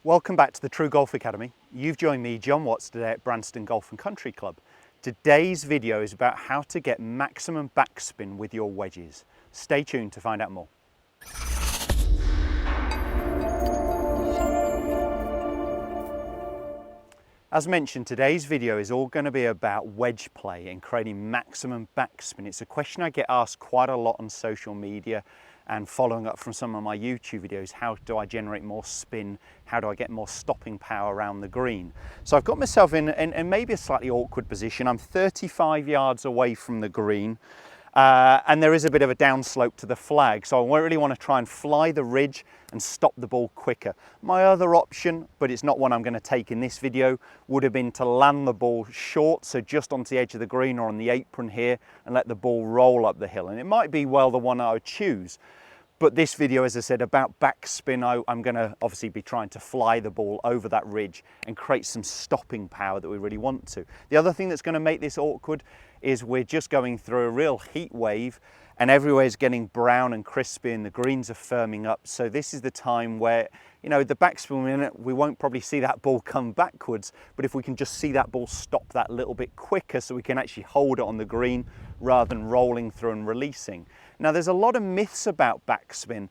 Welcome back to the TruGolf Academy. You've joined me, Jon Watts, today at Branston Golf and Country Club. Today's video is about how to get maximum backspin with your wedges. Stay tuned to find out more. As mentioned, today's video is all going to be about wedge play and creating maximum backspin. It's a question I get asked quite a lot on social media and following up from some of my YouTube videos. How do I generate more spin? How do I get more stopping power around the green? So I've got myself in maybe a slightly awkward position. I'm 35 yards away from the green. And there is a bit of a downslope to the flag, so I really want to try and fly the ridge and stop the ball quicker. My other option, but it's not one I'm going to take in this video, would have been to land the ball short, so just onto the edge of the green or on the apron here, and let the ball roll up the hill. And it might be, well, the one I would choose. But this video, as I said, about backspin, I'm going to obviously be trying to fly the ball over that ridge and create some stopping power that we really want to. The other thing that's going to make this awkward is we're just going through a real heat wave and everywhere's getting brown and crispy and the greens are firming up. So this is the time where, you know, the backspin, we won't probably see that ball come backwards, but if we can just see that ball stop that little bit quicker so we can actually hold it on the green rather than rolling through and releasing. Now, there's a lot of myths about backspin.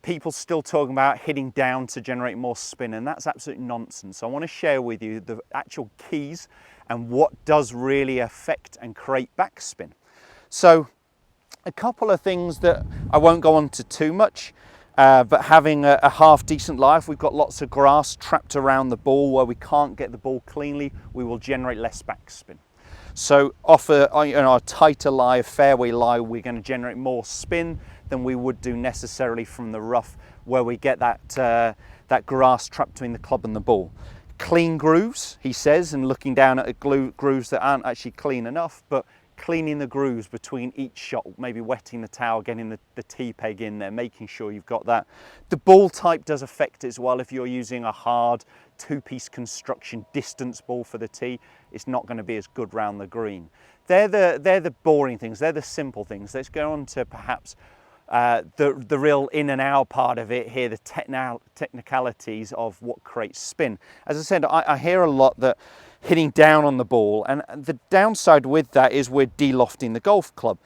People still talking about hitting down to generate more spin, and that's absolute nonsense. I want to share with you the actual keys and what does really affect and create backspin. So a couple of things that I won't go on to too much, but having a half decent life, we've got lots of grass trapped around the ball where we can't get the ball cleanly, we will generate less backspin. So off a tighter lie, a fairway lie, we're going to generate more spin than we would do necessarily from the rough where we get that grass trapped between the club and the ball. Clean grooves, he says, and looking down at grooves that aren't actually clean enough, but cleaning the grooves between each shot, maybe wetting the towel, getting the tee peg in there, making sure you've got that. The ball type does affect it as well. If you're using a hard two-piece construction distance ball for the tee, it's not going to be as good round the green. They're the boring things, they're the simple things. Let's go on to perhaps the real in and out part of it here, the technicalities of what creates spin. As I said, I hear a lot that hitting down on the ball, and the downside with that is we're de-lofting the golf club.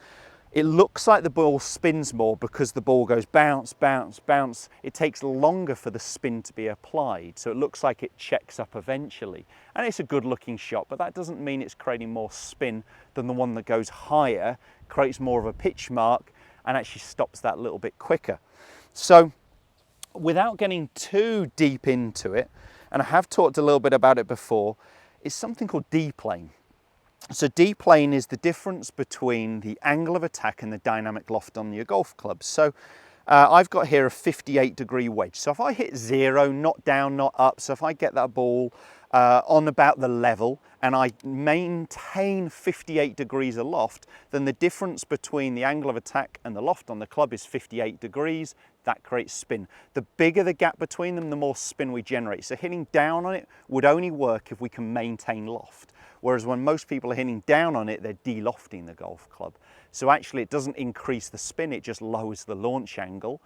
It looks like the ball spins more because the ball goes bounce, bounce, bounce. It takes longer for the spin to be applied, so it looks like it checks up eventually. And it's a good looking shot, but that doesn't mean it's creating more spin than the one that goes higher, creates more of a pitch mark, and actually stops that a little bit quicker. So without getting too deep into it, and I have talked a little bit about it before, it's something called D-plane. So D-plane is the difference between the angle of attack and the dynamic loft on your golf club. So I've got here a 58-degree wedge. So if I hit zero, not down, not up, so if I get that ball on about the level and I maintain 58 degrees aloft, then the difference between the angle of attack and the loft on the club is 58 degrees. That creates spin. The bigger the gap between them, the more spin we generate. So hitting down on it would only work if we can maintain loft. Whereas when most people are hitting down on it, they're de-lofting the golf club. So actually it doesn't increase the spin, it just lowers the launch angle.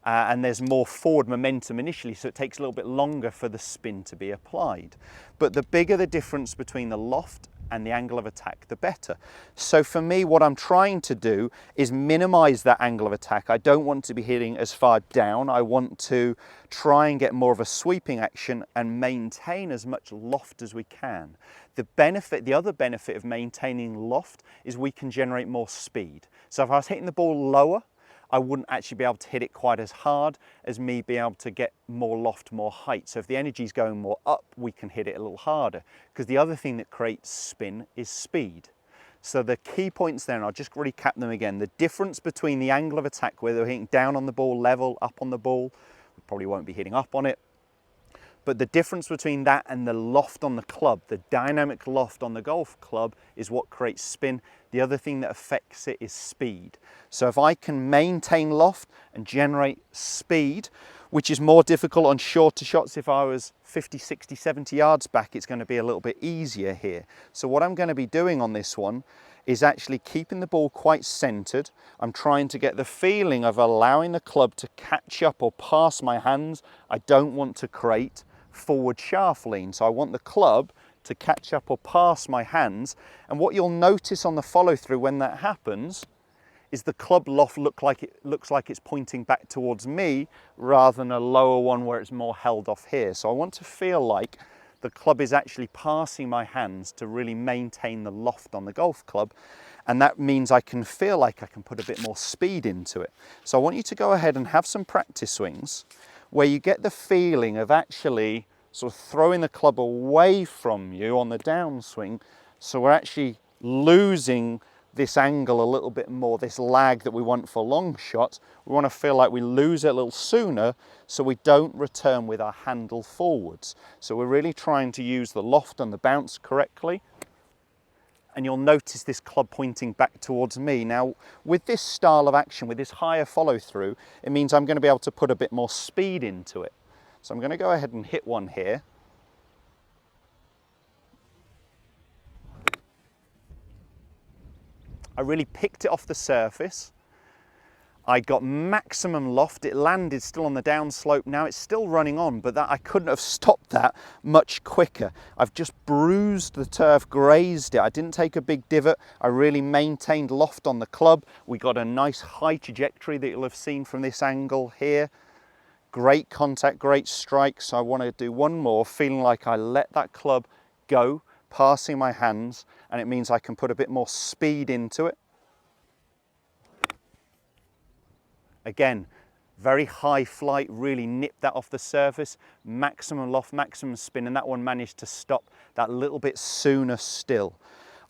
And there's more forward momentum initially, so it takes a little bit longer for the spin to be applied. But the bigger the difference between the loft and the angle of attack, the better. So for me, what I'm trying to do is minimize that angle of attack. I don't want to be hitting as far down. I want to try and get more of a sweeping action and maintain as much loft as we can. The other benefit of maintaining loft is we can generate more speed. So if I was hitting the ball lower, I wouldn't actually be able to hit it quite as hard as me being able to get more loft, more height. So if the energy is going more up, we can hit it a little harder. Because the other thing that creates spin is speed. So the key points there, and I'll just recap them again. The difference between the angle of attack, whether we're hitting down on the ball, level, up on the ball, we probably won't be hitting up on it. But the difference between that and the loft on the club, the dynamic loft on the golf club, is what creates spin. The other thing that affects it is speed. So if I can maintain loft and generate speed, which is more difficult on shorter shots. If I was 50, 60, 70 yards back, it's going to be a little bit easier here. So what I'm going to be doing on this one is actually keeping the ball quite centered. I'm trying to get the feeling of allowing the club to catch up or pass my hands. I don't want to create forward shaft lean. So I want the club to catch up or pass my hands. And what you'll notice on the follow through when that happens is the club loft looks like it's pointing back towards me rather than a lower one where it's more held off here. So I want to feel like the club is actually passing my hands to really maintain the loft on the golf club. And that means I can feel like I can put a bit more speed into it. So I want you to go ahead and have some practice swings where you get the feeling of actually sort of throwing the club away from you on the downswing. So we're actually losing this angle a little bit more, this lag that we want for long shots. We want to feel like we lose it a little sooner so we don't return with our handle forwards. So we're really trying to use the loft and the bounce correctly. And you'll notice this club pointing back towards me. Now, with this style of action, with this higher follow through, it means I'm going to be able to put a bit more speed into it. So I'm going to go ahead and hit one here. I really picked it off the surface. I got maximum loft. It landed still on the downslope. Now it's still running on, but I couldn't have stopped that much quicker. I've just bruised the turf, grazed it. I didn't take a big divot. I really maintained loft on the club. We got a nice high trajectory that you'll have seen from this angle here. Great contact, great strike. So I want to do one more, feeling like I let that club go, passing my hands, and it means I can put a bit more speed into it. Again, very high flight, really nipped that off the surface, maximum loft, maximum spin, and that one managed to stop that little bit sooner still.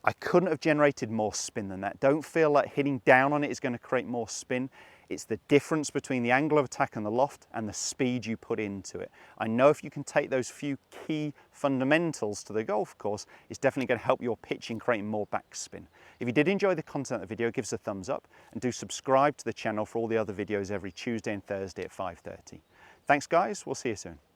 I couldn't have generated more spin than that. Don't feel like hitting down on it is going to create more spin. It's the difference between the angle of attack and the loft and the speed you put into it. I know if you can take those few key fundamentals to the golf course, it's definitely going to help your pitching creating more backspin. If you did enjoy the content of the video, give us a thumbs up and do subscribe to the channel for all the other videos every Tuesday and Thursday at 5:30. Thanks guys, we'll see you soon.